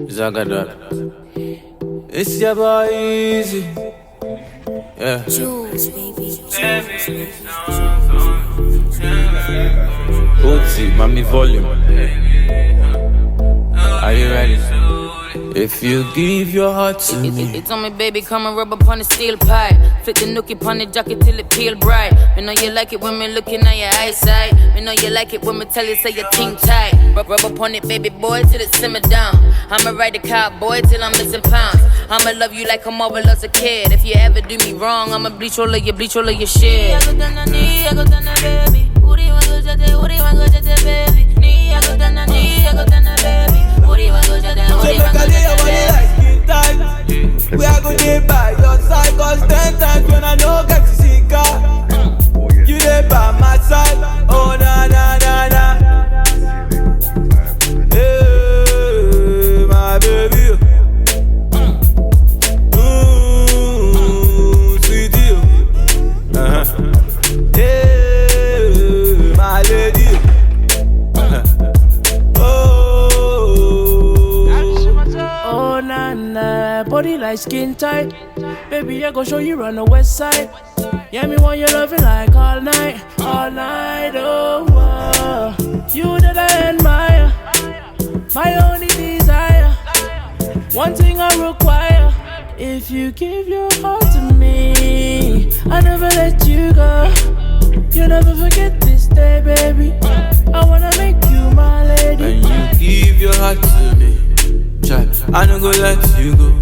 Zagadot. It's your boy Easy. Yeah. Jules, baby. Uzi, mami volume. Are you ready? If you give your heart to me. It's on me, baby, come and rub up on the steel pipe. Flick the nookie upon the jacket till it peel bright. Me know you like it when me looking at your eyesight. Me know you like it when me tell you say your team tight. Rub up on it, baby boy, till it simmer down. I'ma ride the cowboy till I'm missing pounds. I'ma love you like a mother loves a kid. If you ever do me wrong, I'ma bleach all of your shit. I go down the knee, I go down the baby. Uri wango jate, baby. Knee, I go down the knee, I go down the baby. Uri wango jate, we are gonna be by your side, cause 10 times when I know get to see car. You there by my side, oh na na na na. Hey, my baby. Sweetie. Hey, my lady. Oh na na, body like skin tight. Baby, I gon' show you on the west side. Yeah, me want you loving like all night, oh, oh. You that I admire, my only desire. One thing I require, if you give your heart to me, I never let you go. You never forget this day, baby. I wanna make you my lady. And you give your heart to me, child, I don't go let you go.